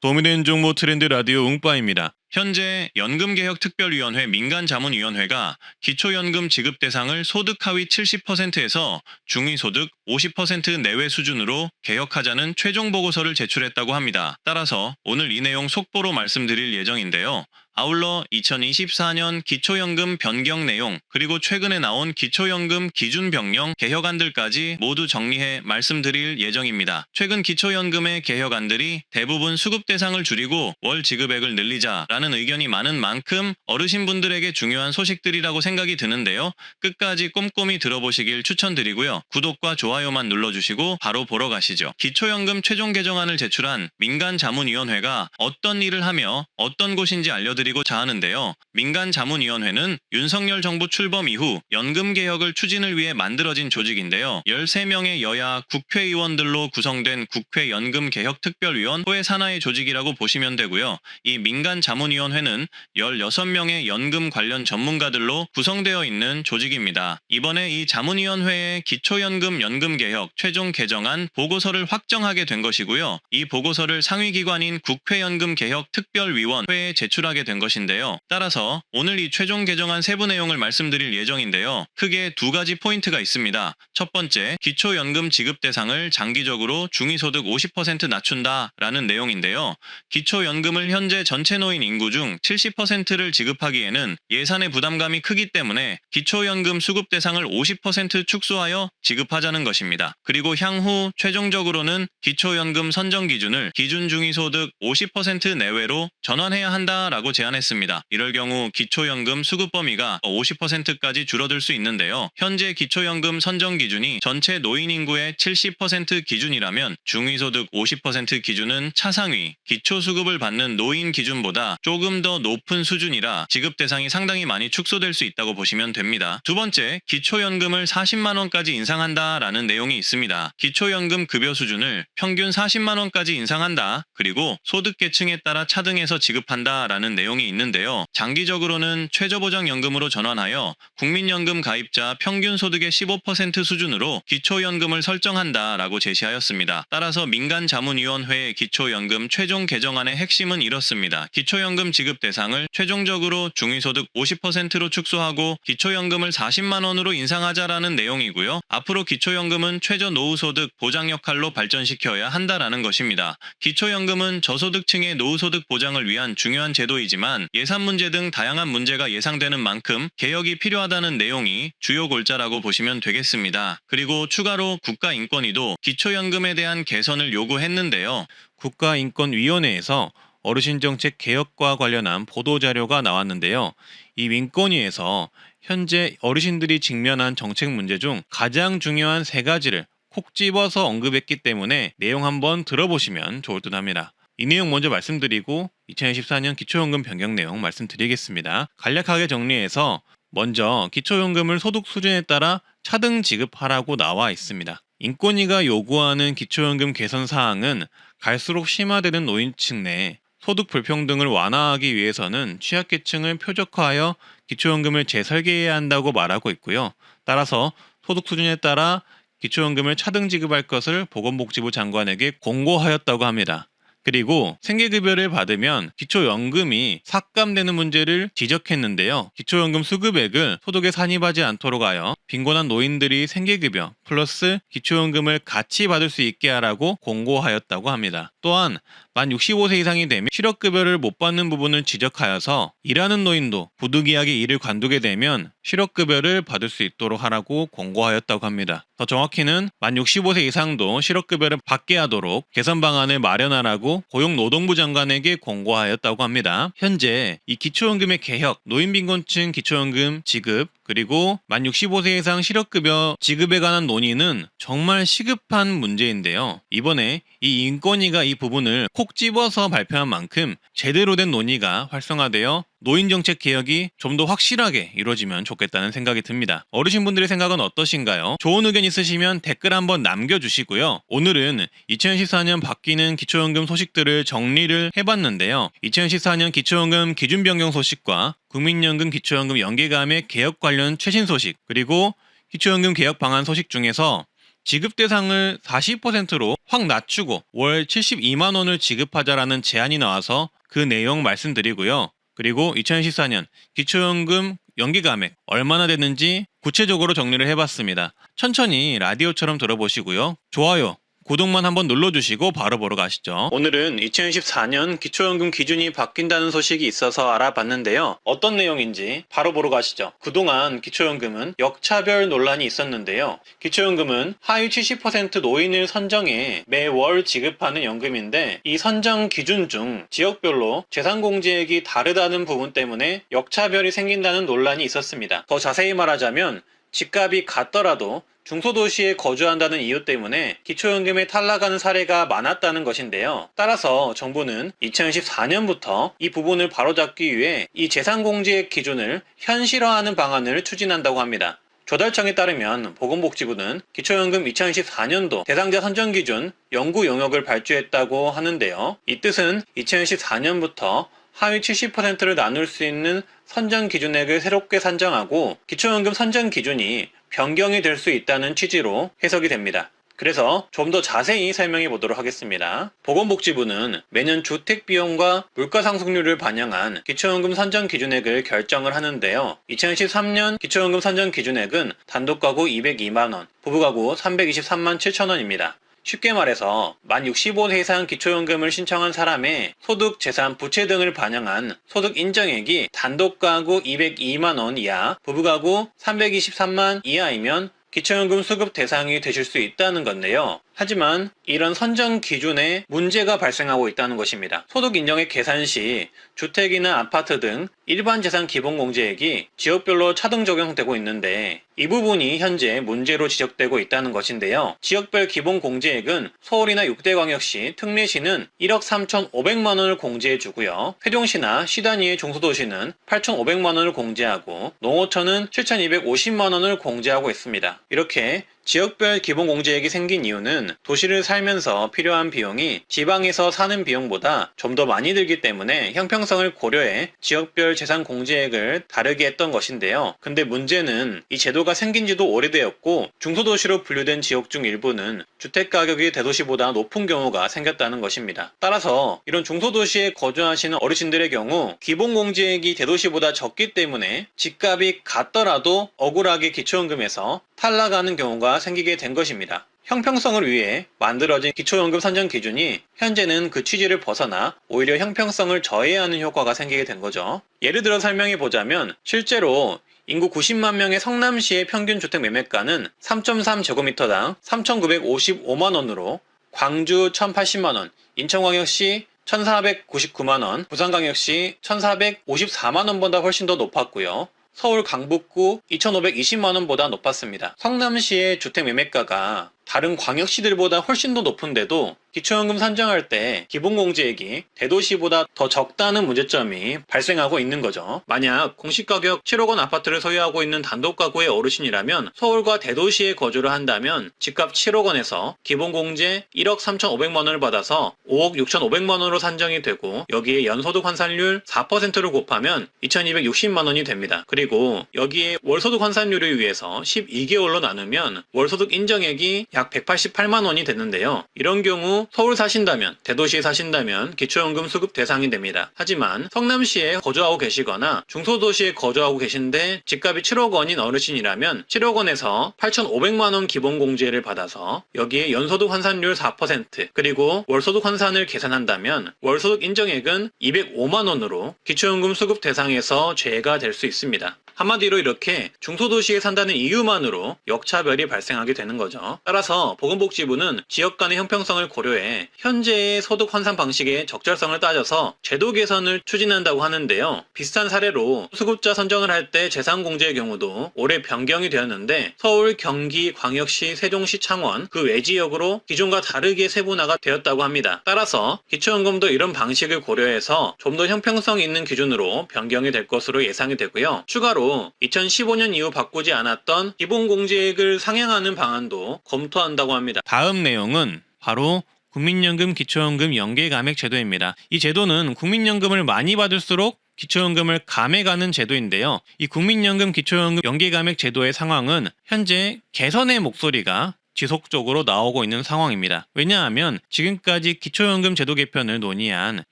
도움이 되는 정보 트렌드 라디오 웅빠입니다. 현재 연금개혁특별위원회 민간자문위원회가 기초연금 지급 대상을 소득 하위 70%에서 중위소득 50% 내외 수준으로 개혁하자는 최종 보고서를 제출했다고 합니다. 따라서 오늘 이 내용 속보로 말씀드릴 예정인데요. 아울러 2024년 기초연금 변경 내용 그리고 최근에 나온 기초연금 기준 변경 개혁안들까지 모두 정리해 말씀드릴 예정입니다. 최근 기초연금의 개혁안들이 대부분 수급 대상을 줄이고 월 지급액을 늘리자라는 의견이 많은 만큼 어르신분들에게 중요한 소식들이라고 생각이 드는데요. 끝까지 꼼꼼히 들어보시길 추천드리고요. 구독과 좋아요만 눌러주시고 바로 보러 가시죠. 기초연금 최종 개정안을 제출한 민간자문위원회가 어떤 일을 하며 어떤 곳인지 알려드리고자 하는데요. 민간자문위원회는 윤석열 정부 출범 이후 연금개혁을 추진을 위해 만들어진 조직인데요. 13명의 여야 국회의원들로 구성된 국회연금개혁특별위원회 산하의 조직이라고 보시면 되고요. 이 민간자문위원회는 16명의 연금 관련 전문가들로 구성되어 있는 조직입니다. 이번에 이 자문위원회의 기초연금 연금개혁 최종 개정안 보고서를 확정하게 된 것이고요. 이 보고서를 상위기관인 국회연금개혁특별위원회에 제출하게 된 것인데요. 따라서 오늘 이 최종 개정안 세부 내용을 말씀드릴 예정인데요. 크게 두 가지 포인트가 있습니다. 첫 번째, 기초연금 지급 대상을 장기적으로 중위소득 50% 낮춘다라는 내용인데요. 기초연금을 현재 전체 노인 인구 중 70%를 지급하기에는 예산의 부담감이 크기 때문에 기초연금 수급 대상을 50% 축소하여 지급하자는 것입니다. 그리고 향후 최종적으로는 기초연금 선정 기준을 기준 중위소득 50% 내외로 전환해야 한다라고 제안했습니다. 이럴 경우 기초연금 수급 범위가 50%까지 줄어들 수 있는데요. 현재 기초연금 선정 기준이 전체 노인 인구의 70% 기준이라면 중위소득 50% 기준은 차상위, 기초수급을 받는 노인 기준보다 조금 더 높은 수준이라 지급 대상이 상당히 많이 축소될 수 있다고 보시면 됩니다. 두 번째, 기초연금을 40만원까지 인상한다라는 내용이 있습니다. 기초연금 급여 수준을 평균 40만원까지 인상한다. 그리고 소득계층에 따라 차등해서 지급한다라는 내용이 있는데요. 장기적으로는 최저보장연금으로 전환하여 국민연금 가입자 평균 소득의 15% 수준으로 기초연금을 설정한다라고 제시하였습니다. 따라서 민간자문위원회의 기초연금 최종 개정안의 핵심은 이렇습니다. 기초연금 지급 대상을 최종적으로 중위소득 50%로 축소하고 기초연금을 40만원으로 인상하자라는 내용이고요. 앞으로 기초연금은 최저노후소득 보장 역할로 발전시켜야 한다라는 것입니다. 기초연금은 저소득층의 노후소득 보장을 위한 중요한 제도이지만 예산 문제 등 다양한 문제가 예상되는 만큼 개혁이 필요하다는 내용이 주요 골자라고 보시면 되겠습니다. 그리고 추가로 국가인권위도 기초연금에 대한 개선을 요구했는데요. 국가인권위원회에서 어르신정책 개혁과 관련한 보도자료가 나왔는데요. 이 인권위에서 현재 어르신들이 직면한 정책 문제 중 가장 중요한 세 가지를 콕 집어서 언급했기 때문에 내용 한번 들어보시면 좋을 듯 합니다. 이 내용 먼저 말씀드리고 2024년 기초연금 변경 내용 말씀드리겠습니다. 간략하게 정리해서 먼저 기초연금을 소득 수준에 따라 차등 지급하라고 나와 있습니다. 인권위가 요구하는 기초연금 개선 사항은 갈수록 심화되는 노인층 내 소득 불평등을 완화하기 위해서는 취약계층을 표적화하여 기초연금을 재설계해야 한다고 말하고 있고요. 따라서 소득 수준에 따라 기초연금을 차등 지급할 것을 보건복지부 장관에게 공고하였다고 합니다. 그리고 생계급여를 받으면 기초연금이 삭감되는 문제를 지적했는데요. 기초연금 수급액을 소득에 산입하지 않도록 하여 빈곤한 노인들이 생계급여 플러스 기초연금을 같이 받을 수 있게 하라고 공고하였다고 합니다. 또한 만 65세 이상이 되면 실업급여를 못 받는 부분을 지적하여서 일하는 노인도 부득이하게 일을 관두게 되면 실업급여를 받을 수 있도록 하라고 공고하였다고 합니다. 더 정확히는 만 65세 이상도 실업급여를 받게 하도록 개선 방안을 마련하라고 고용노동부 장관에게 공고하였다고 합니다. 현재 이 기초연금의 개혁, 노인빈곤층 기초연금 지급, 그리고 만 65세 이상 실업급여 지급에 관한 논의는 정말 시급한 문제인데요. 이번에 이 인권위가 이 부분을 콕 집어서 발표한 만큼 제대로 된 논의가 활성화되어 노인정책 개혁이 좀 더 확실하게 이루어지면 좋겠다는 생각이 듭니다. 어르신분들의 생각은 어떠신가요? 좋은 의견 있으시면 댓글 한번 남겨주시고요. 오늘은 2014년 바뀌는 기초연금 소식들을 정리를 해봤는데요. 2014년 기초연금 기준 변경 소식과 국민연금 기초연금 연계감의 개혁 관련 최신 소식, 그리고 기초연금 개혁 방안 소식 중에서 지급 대상을 40%로 확 낮추고 월 72만 원을 지급하자라는 제안이 나와서 그 내용 말씀드리고요. 그리고 2014년 기초연금 연기 감액 얼마나 됐는지 구체적으로 정리를 해봤습니다. 천천히 라디오처럼 들어보시고요. 좋아요, 구독만 한번 눌러주시고 바로 보러 가시죠. 오늘은 2014년 기초연금 기준이 바뀐다는 소식이 있어서 알아봤는데요. 어떤 내용인지 바로 보러 가시죠. 그동안 기초연금은 역차별 논란이 있었는데요. 기초연금은 하위 70% 노인을 선정해 매월 지급하는 연금인데 이 선정 기준 중 지역별로 재산공제액이 다르다는 부분 때문에 역차별이 생긴다는 논란이 있었습니다. 더 자세히 말하자면 집값이 같더라도 중소도시에 거주한다는 이유 때문에 기초연금에 탈락하는 사례가 많았다는 것인데요. 따라서 정부는 2014년부터 이 부분을 바로잡기 위해 이 재산공제액 기준을 현실화하는 방안을 추진한다고 합니다. 조달청에 따르면 보건복지부는 기초연금 2014년도 대상자 선정 기준 연구 용역을 발주했다고 하는데요. 이 뜻은 2014년부터 하위 70%를 나눌 수 있는 선정 기준액을 새롭게 산정하고 기초연금 선정 기준이 변경이 될 수 있다는 취지로 해석이 됩니다. 그래서 좀 더 자세히 설명해 보도록 하겠습니다. 보건복지부는 매년 주택비용과 물가상승률을 반영한 기초연금 선정 기준액을 결정을 하는데요. 2013년 기초연금 선정 기준액은 단독가구 202만원, 부부가구 323만 7천원입니다. 쉽게 말해서 만 65세 이상 기초연금을 신청한 사람의 소득, 재산, 부채 등을 반영한 소득 인정액이 단독가구 202만원 이하, 부부가구 323만 이하이면 기초연금 수급 대상이 되실 수 있다는 건데요. 하지만 이런 선정 기준에 문제가 발생하고 있다는 것입니다. 소득 인정액 계산 시 주택이나 아파트 등 일반 재산 기본공제액이 지역별로 차등 적용되고 있는데 이 부분이 현재 문제로 지적되고 있다는 것인데요. 지역별 기본공제액은 서울이나 6대 광역시, 특례시는 1억 3,500만 원을 공제해 주고요. 세종시나 시 단위의 중소도시는 8,500만 원을 공제하고 농어촌은 7,250만 원을 공제하고 있습니다. 이렇게 지역별 기본공제액이 생긴 이유는 도시를 살면서 필요한 비용이 지방에서 사는 비용보다 좀 더 많이 들기 때문에 형평성을 고려해 지역별 재산공제액을 다르게 했던 것인데요. 근데 문제는 이 제도가 생긴 지도 오래되었고 중소도시로 분류된 지역 중 일부는 주택가격이 대도시보다 높은 경우가 생겼다는 것입니다. 따라서 이런 중소도시에 거주하시는 어르신들의 경우 기본공제액이 대도시보다 적기 때문에 집값이 같더라도 억울하게 기초연금에서 탈락하는 경우가 생기게 된 것입니다. 형평성을 위해 만들어진 기초연금 선정 기준이 현재는 그 취지를 벗어나 오히려 형평성을 저해하는 효과가 생기게 된 거죠. 예를 들어 설명해 보자면 실제로 인구 90만 명의 성남시의 평균 주택 매매가는 3.3제곱미터당 3,955만 원으로 광주 1,080만 원, 인천광역시 1,499만 원, 부산광역시 1,454만 원보다 훨씬 더 높았고요. 서울 강북구 2,520만 원보다 높았습니다. 성남시의 주택 매매가가 다른 광역시들보다 훨씬 더 높은데도 기초연금 선정할 때 기본공제액이 대도시보다 더 적다는 문제점이 발생하고 있는 거죠. 만약 공시가격 7억 원 아파트를 소유하고 있는 단독가구의 어르신이라면 서울과 대도시에 거주를 한다면 집값 7억 원에서 기본공제 1억 3,500만 원을 받아서 5억 6,500만 원으로 산정이 되고 여기에 연소득 환산율 4%를 곱하면 2,260만 원이 됩니다. 그리고 여기에 월소득 환산율을 위해서 12개월로 나누면 월소득 인정액이 약 188만 원이 되는데요. 이런 경우 서울 사신다면, 대도시에 사신다면 기초연금 수급 대상이 됩니다. 하지만 성남시에 거주하고 계시거나 중소도시에 거주하고 계신데 집값이 7억 원인 어르신이라면 7억 원에서 8,500만 원 기본공제를 받아서 여기에 연소득 환산율 4% 그리고 월소득 환산을 계산한다면 월소득 인정액은 205만 원으로 기초연금 수급 대상에서 제외가 될 수 있습니다. 한마디로 이렇게 중소도시에 산다는 이유만으로 역차별이 발생하게 되는 거죠. 따라서 보건복지부는 지역 간의 형평성을 고려해 현재의 소득 환산 방식의 적절성을 따져서 제도 개선을 추진한다고 하는데요. 비슷한 사례로 수급자 선정을 할 때 재산공제의 경우도 올해 변경이 되었는데 서울, 경기, 광역시, 세종시, 창원 그 외 지역으로 기존과 다르게 세분화가 되었다고 합니다. 따라서 기초연금도 이런 방식을 고려해서 좀 더 형평성 있는 기준으로 변경이 될 것으로 예상이 되고요. 추가로 2015년 이후 바꾸지 않았던 기본공제액을 상향하는 방안도 검토한다고 합니다. 다음 내용은 바로 국민연금, 기초연금 연계감액 제도입니다. 이 제도는 국민연금을 많이 받을수록 기초연금을 감액하는 제도인데요. 이 국민연금, 기초연금 연계감액 제도의 상황은 현재 개선의 목소리가 지속적으로 나오고 있는 상황입니다. 왜냐하면 지금까지 기초연금 제도 개편을 논의한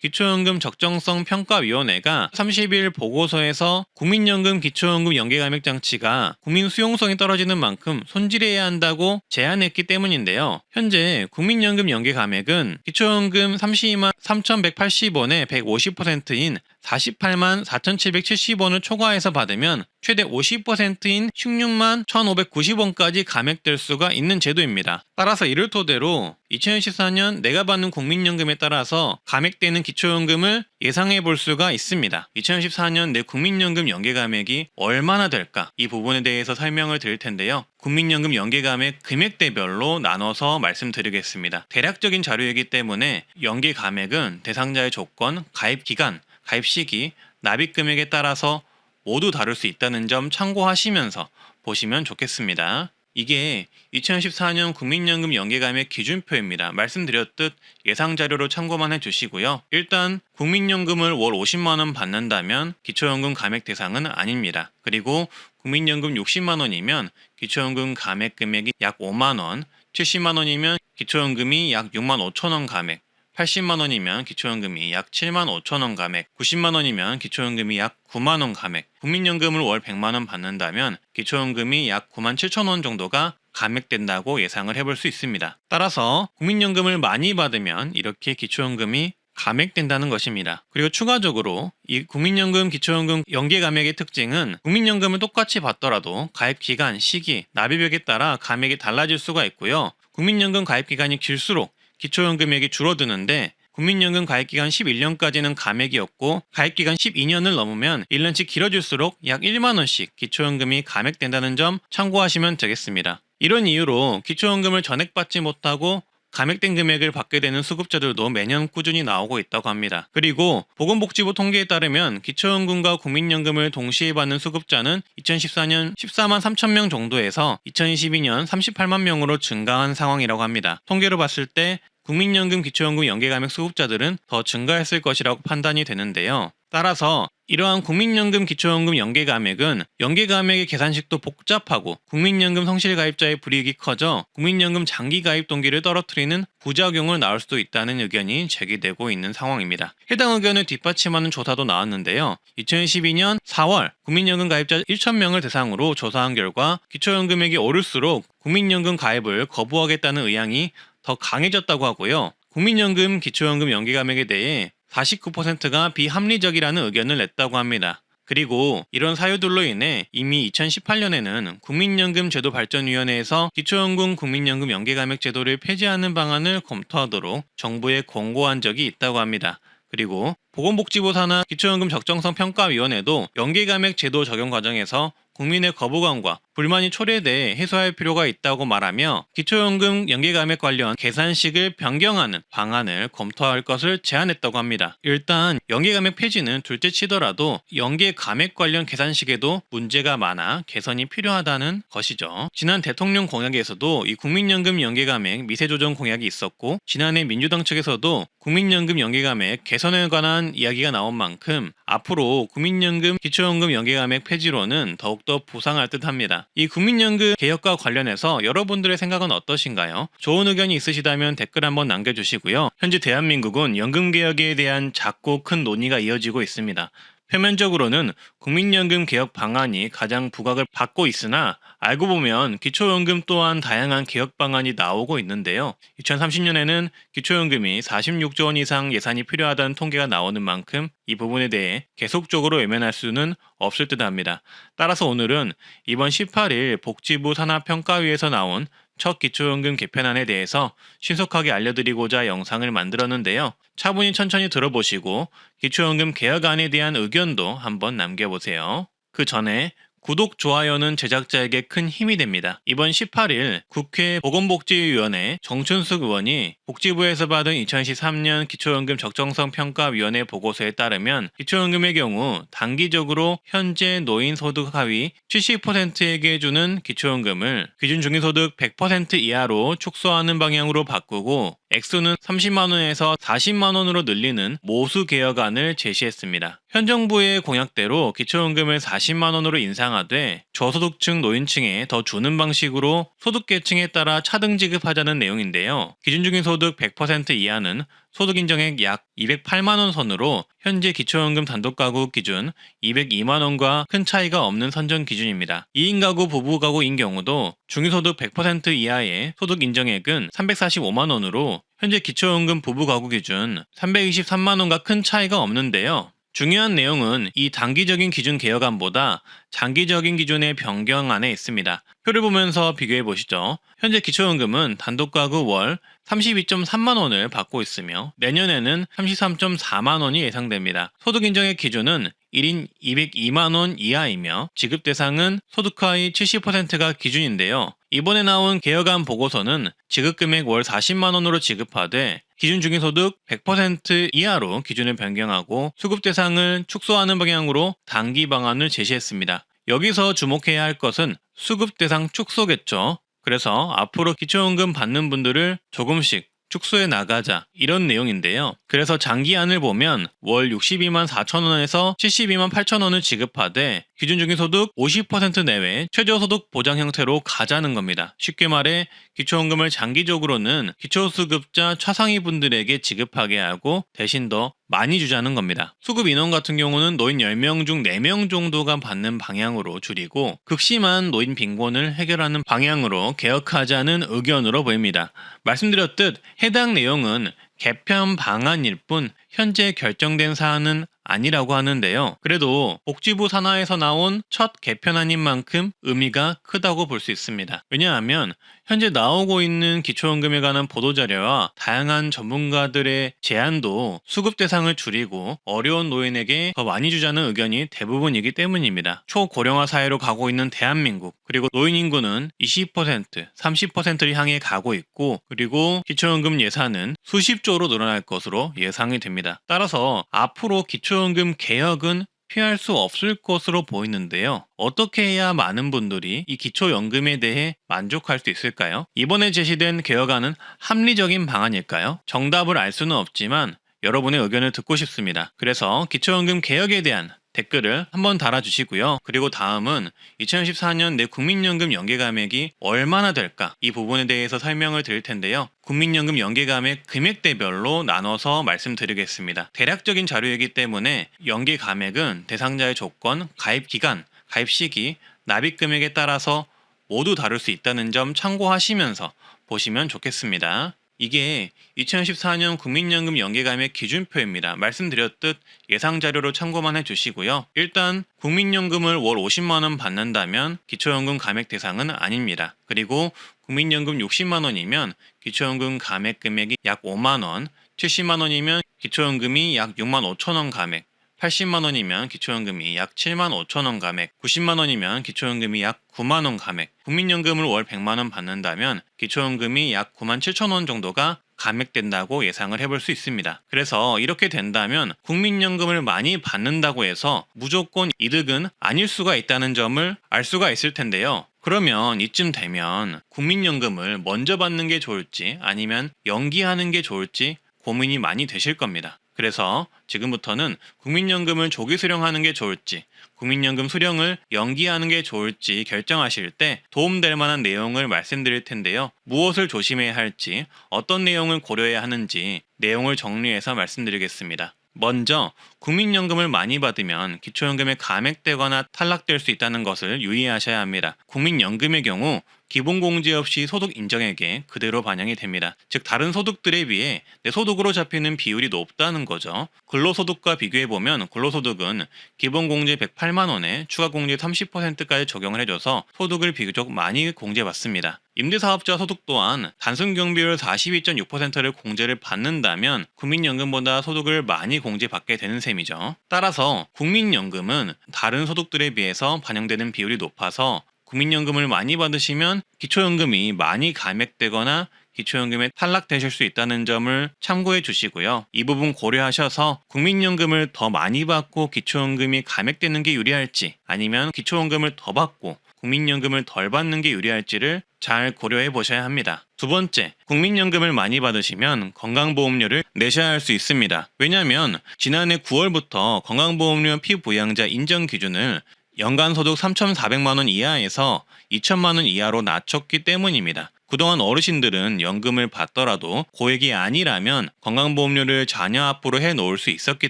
기초연금 적정성 평가위원회가 30일 보고서에서 국민연금 기초연금 연계감액장치가 국민 수용성이 떨어지는 만큼 손질해야 한다고 제안했기 때문인데요. 현재 국민연금 연계감액은 기초연금 32만 3,180원의 150%인 48만 4,770원을 초과해서 받으면 최대 50%인 16만 1,590원까지 감액될 수가 있는 제도입니다. 따라서 이를 토대로 2014년 내가 받는 국민연금에 따라서 감액되는 기초연금을 예상해 볼 수가 있습니다. 2014년 내 국민연금 연계감액이 얼마나 될까? 이 부분에 대해서 설명을 드릴 텐데요. 국민연금 연계감액 금액대별로 나눠서 말씀드리겠습니다. 대략적인 자료이기 때문에 연계감액은 대상자의 조건, 가입기간, 가입 시기, 납입 금액에 따라서 모두 다를 수 있다는 점 참고하시면서 보시면 좋겠습니다. 이게 2014년 국민연금 연계감액 기준표입니다. 말씀드렸듯 예상 자료로 참고만 해주시고요. 일단 국민연금을 월 50만원 받는다면 기초연금 감액 대상은 아닙니다. 그리고 국민연금 60만원이면 기초연금 감액 금액이 약 5만원, 70만원이면 기초연금이 약 6만 5천원 감액, 80만원이면 기초연금이 약 7만 5천원 감액, 90만원이면 기초연금이 약 9만원 감액, 국민연금을 월 100만원 받는다면 기초연금이 약 9만 7천원 정도가 감액된다고 예상을 해볼 수 있습니다. 따라서 국민연금을 많이 받으면 이렇게 기초연금이 감액된다는 것입니다. 그리고 추가적으로 이 국민연금, 기초연금 연계감액의 특징은 국민연금을 똑같이 받더라도 가입기간, 시기, 납입액에 따라 감액이 달라질 수가 있고요. 국민연금 가입기간이 길수록 기초연금액이 줄어드는데 국민연금 가입기간 11년까지는 감액이었고 가입기간 12년을 넘으면 1년씩 길어질수록 약 1만원씩 기초연금이 감액된다는 점 참고하시면 되겠습니다. 이런 이유로 기초연금을 전액받지 못하고 감액된 금액을 받게 되는 수급자들도 매년 꾸준히 나오고 있다고 합니다. 그리고 보건복지부 통계에 따르면 기초연금과 국민연금을 동시에 받는 수급자는 2014년 14만 3천 명 정도에서 2022년 38만 명으로 증가한 상황이라고 합니다. 통계로 봤을 때 국민연금, 기초연금 연계감액 수급자들은 더 증가했을 것이라고 판단이 되는데요. 따라서 이러한 국민연금, 기초연금 연계감액은 연계감액의 계산식도 복잡하고 국민연금 성실가입자의 불이익이 커져 국민연금 장기가입 동기를 떨어뜨리는 부작용을 낳을 수도 있다는 의견이 제기되고 있는 상황입니다. 해당 의견을 뒷받침하는 조사도 나왔는데요. 2012년 4월 국민연금 가입자 1,000명을 대상으로 조사한 결과 기초연금액이 오를수록 국민연금 가입을 거부하겠다는 의향이 더 강해졌다고 하고요. 국민연금, 기초연금 연계감액에 대해 49%가 비합리적이라는 의견을 냈다고 합니다. 그리고 이런 사유들로 인해 이미 2018년에는 국민연금 제도발전위원회에서 기초연금, 국민연금 연계감액 제도를 폐지하는 방안을 검토하도록 정부에 권고한 적이 있다고 합니다. 그리고 보건복지부 산하 기초연금 적정성 평가위원회도 연계감액 제도 적용 과정에서 국민의 거부감과 불만이 초래돼 해소할 필요가 있다고 말하며 기초연금 연계감액 관련 계산식을 변경하는 방안을 검토할 것을 제안했다고 합니다. 일단 연계감액 폐지는 둘째치더라도 연계감액 관련 계산식에도 문제가 많아 개선이 필요하다는 것이죠. 지난 대통령 공약에서도 이 국민연금 연계감액 미세조정 공약이 있었고 지난해 민주당 측에서도 국민연금 연계감액 개선에 관한 이야기가 나온 만큼 앞으로 국민연금, 기초연금 연계감액 폐지로는 더욱더 부상할 듯합니다. 이 국민연금 개혁과 관련해서 여러분들의 생각은 어떠신가요? 좋은 의견이 있으시다면 댓글 한번 남겨주시고요. 현재 대한민국은 연금개혁에 대한 작고 큰 논의가 이어지고 있습니다. 표면적으로는 국민연금 개혁 방안이 가장 부각을 받고 있으나 알고 보면 기초연금 또한 다양한 개혁 방안이 나오고 있는데요. 2030년에는 기초연금이 46조 원 이상 예산이 필요하다는 통계가 나오는 만큼 이 부분에 대해 계속적으로 외면할 수는 없을 듯합니다. 따라서 오늘은 이번 18일 복지부 산하평가위에서 나온 첫 기초연금 개편안에 대해서 신속하게 알려드리고자 영상을 만들었는데요. 차분히 천천히 들어보시고 기초연금 개혁안에 대한 의견도 한번 남겨보세요. 그 전에 구독, 좋아요는 제작자에게 큰 힘이 됩니다. 이번 18일 국회 보건복지위원회 정춘숙 의원이 복지부에서 받은 2013년 기초연금 적정성 평가위원회 보고서에 따르면 기초연금의 경우 단기적으로 현재 노인소득 하위 70%에게 주는 기초연금을 기준 중위소득 100% 이하로 축소하는 방향으로 바꾸고 액수는 30만원에서 40만원으로 늘리는 모수 개혁안을 제시했습니다. 현 정부의 공약대로 기초연금을 40만원으로 인상하되 저소득층 노인층에 더 주는 방식으로 소득계층에 따라 차등 지급하자는 내용인데요. 기준중위소득 100% 이하는 소득인정액 약 208만원 선으로 현재 기초연금 단독가구 기준 202만원과 큰 차이가 없는 선정 기준입니다. 2인 가구 부부가구인 경우도 중위소득 100% 이하의 소득인정액은 345만원으로 현재 기초연금 부부가구 기준 323만원과 큰 차이가 없는데요. 중요한 내용은 이 단기적인 기준 개혁안보다 장기적인 기준의 변경안에 있습니다. 표를 보면서 비교해 보시죠. 현재 기초연금은 단독가구 월 32.3만원을 받고 있으며 내년에는 33.4만원이 예상됩니다. 소득인정액 기준은 1인 202만원 이하이며 지급 대상은 소득하위 70%가 기준인데요. 이번에 나온 개혁안 보고서는 지급금액 월 40만원으로 지급하되 기준 중위소득 100% 이하로 기준을 변경하고 수급 대상을 축소하는 방향으로 단기 방안을 제시했습니다. 여기서 주목해야 할 것은 수급 대상 축소겠죠. 그래서 앞으로 기초연금 받는 분들을 조금씩 축소해 나가자 이런 내용인데요. 그래서 장기안을 보면 월 62만 4천원에서 72만 8천원을 지급하되 기준중위소득 50% 내외 최저소득 보장 형태로 가자는 겁니다. 쉽게 말해 기초연금을 장기적으로는 기초수급자 차상위 분들에게 지급하게 하고 대신 더 많이 주자는 겁니다. 수급 인원 같은 경우는 노인 10명 중 4명 정도가 받는 방향으로 줄이고 극심한 노인 빈곤을 해결하는 방향으로 개혁하자는 의견으로 보입니다. 말씀드렸듯 해당 내용은 개편 방안일 뿐 현재 결정된 사안은 아니라고 하는데요. 그래도 복지부 산하에서 나온 첫 개편안인 만큼 의미가 크다고 볼 수 있습니다. 왜냐하면 현재 나오고 있는 기초연금에 관한 보도자료와 다양한 전문가들의 제안도 수급 대상을 줄이고 어려운 노인에게 더 많이 주자는 의견이 대부분이기 때문입니다. 초고령화 사회로 가고 있는 대한민국, 그리고 노인 인구는 20%, 30%를 향해 가고 있고, 그리고 기초연금 예산은 수십조로 늘어날 것으로 예상이 됩니다. 따라서 앞으로 기초연금 개혁은 피할 수 없을 것으로 보이는데요. 어떻게 해야 많은 분들이 이 기초연금에 대해 만족할 수 있을까요? 이번에 제시된 개혁안은 합리적인 방안일까요? 정답을 알 수는 없지만 여러분의 의견을 듣고 싶습니다. 그래서 기초연금 개혁에 대한 댓글을 한번 달아주시고요. 그리고 다음은 2014년 내 국민연금 연계감액이 얼마나 될까? 이 부분에 대해서 설명을 드릴 텐데요. 국민연금 연계감액 금액대별로 나눠서 말씀드리겠습니다. 대략적인 자료이기 때문에 연계감액은 대상자의 조건, 가입 기간, 가입 시기, 납입 금액에 따라서 모두 다를 수 있다는 점 참고하시면서 보시면 좋겠습니다. 이게 2014년 국민연금 연계감액 기준표입니다. 말씀드렸듯 예상자료로 참고만 해주시고요. 일단 국민연금을 월 50만원 받는다면 기초연금 감액 대상은 아닙니다. 그리고 국민연금 60만원이면 기초연금 감액 금액이 약 5만원, 70만원이면 기초연금이 약 6만 5천원 감액, 80만원이면 기초연금이 약 7만 5천원 감액, 90만원이면 기초연금이 약 9만원 감액, 국민연금을 월 100만원 받는다면 기초연금이 약 9만 7천원 정도가 감액된다고 예상을 해볼 수 있습니다. 그래서 이렇게 된다면 국민연금을 많이 받는다고 해서 무조건 이득은 아닐 수가 있다는 점을 알 수가 있을 텐데요. 그러면 이쯤 되면 국민연금을 먼저 받는 게 좋을지 아니면 연기하는 게 좋을지 고민이 많이 되실 겁니다. 그래서 지금부터는 국민연금을 조기 수령하는 게 좋을지 국민연금 수령을 연기하는 게 좋을지 결정하실 때 도움될 만한 내용을 말씀드릴 텐데요. 무엇을 조심해야 할지 어떤 내용을 고려해야 하는지 내용을 정리해서 말씀드리겠습니다. 먼저 국민연금을 많이 받으면 기초연금에 감액되거나 탈락될 수 있다는 것을 유의하셔야 합니다. 국민연금의 경우 기본공제 없이 소득 인정액에 그대로 반영이 됩니다. 즉 다른 소득들에 비해 내 소득으로 잡히는 비율이 높다는 거죠. 근로소득과 비교해보면 근로소득은 기본공제 108만원에 추가공제 30%까지 적용을 해줘서 소득을 비교적 많이 공제받습니다. 임대사업자 소득 또한 단순경비율 42.6%를 공제를 받는다면 국민연금보다 소득을 많이 공제받게 되는 셈이죠. 따라서 국민연금은 다른 소득들에 비해서 반영되는 비율이 높아서 국민연금을 많이 받으시면 기초연금이 많이 감액되거나 기초연금에 탈락되실 수 있다는 점을 참고해 주시고요. 이 부분 고려하셔서 국민연금을 더 많이 받고 기초연금이 감액되는 게 유리할지 아니면 기초연금을 더 받고 국민연금을 덜 받는 게 유리할지를 잘 고려해 보셔야 합니다. 두 번째, 국민연금을 많이 받으시면 건강보험료를 내셔야 할 수 있습니다. 왜냐하면 지난해 9월부터 건강보험료 피부양자 인정 기준을 연간 소득 3,400만 원 이하에서 2천만 원 이하로 낮췄기 때문입니다. 그동안 어르신들은 연금을 받더라도 고액이 아니라면 건강보험료를 자녀 앞으로 해놓을 수 있었기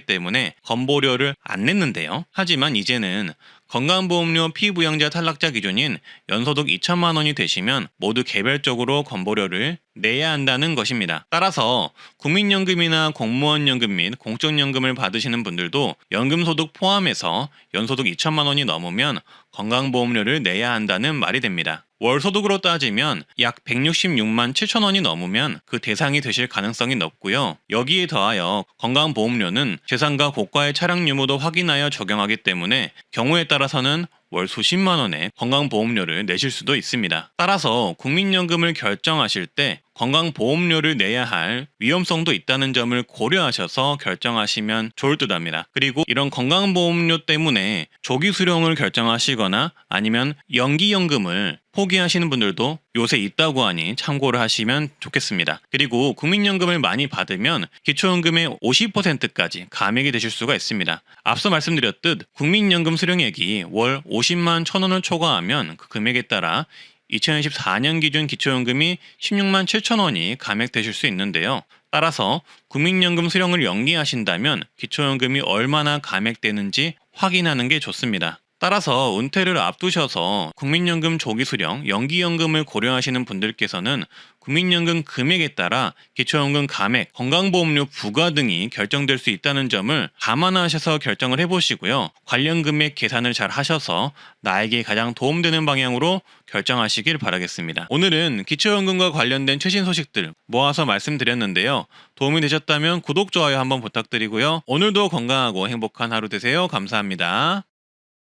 때문에 건보료를 안 냈는데요. 하지만 이제는 건강보험료 피부양자 탈락자 기준인 연소득 2천만 원이 되시면 모두 개별적으로 건보료를 내야 한다는 것입니다. 따라서 국민연금이나 공무원연금 및 공적연금을 받으시는 분들도 연금소득 포함해서 연소득 2천만 원이 넘으면 건강보험료를 내야 한다는 말이 됩니다. 월소득으로 따지면 약 166만 7천 원이 넘으면 그 대상이 되실 가능성이 높고요. 여기에 더하여 건강보험료는 재산과 고가의 차량 유무도 확인하여 적용하기 때문에 경우에 따라서는 월 수십만 원의 건강보험료를 내실 수도 있습니다. 따라서 국민연금을 결정하실 때 건강보험료를 내야 할 위험성도 있다는 점을 고려하셔서 결정하시면 좋을 듯 합니다. 그리고 이런 건강보험료 때문에 조기 수령을 결정하시거나 아니면 연기연금을 포기하시는 분들도 요새 있다고 하니 참고를 하시면 좋겠습니다. 그리고 국민연금을 많이 받으면 기초연금의 50%까지 감액이 되실 수가 있습니다. 앞서 말씀드렸듯 국민연금 수령액이 월 50만 1,000원을 초과하면 그 금액에 따라 2024년 기준 기초연금이 16만 7천 원이 감액되실 수 있는데요. 따라서 국민연금 수령을 연기하신다면 기초연금이 얼마나 감액되는지 확인하는 게 좋습니다. 따라서 은퇴를 앞두셔서 국민연금 조기 수령, 연기연금을 고려하시는 분들께서는 국민연금 금액에 따라 기초연금 감액, 건강보험료 부과 등이 결정될 수 있다는 점을 감안하셔서 결정을 해보시고요. 관련 금액 계산을 잘 하셔서 나에게 가장 도움되는 방향으로 결정하시길 바라겠습니다. 오늘은 기초연금과 관련된 최신 소식들 모아서 말씀드렸는데요. 도움이 되셨다면 구독, 좋아요 한번 부탁드리고요. 오늘도 건강하고 행복한 하루 되세요. 감사합니다.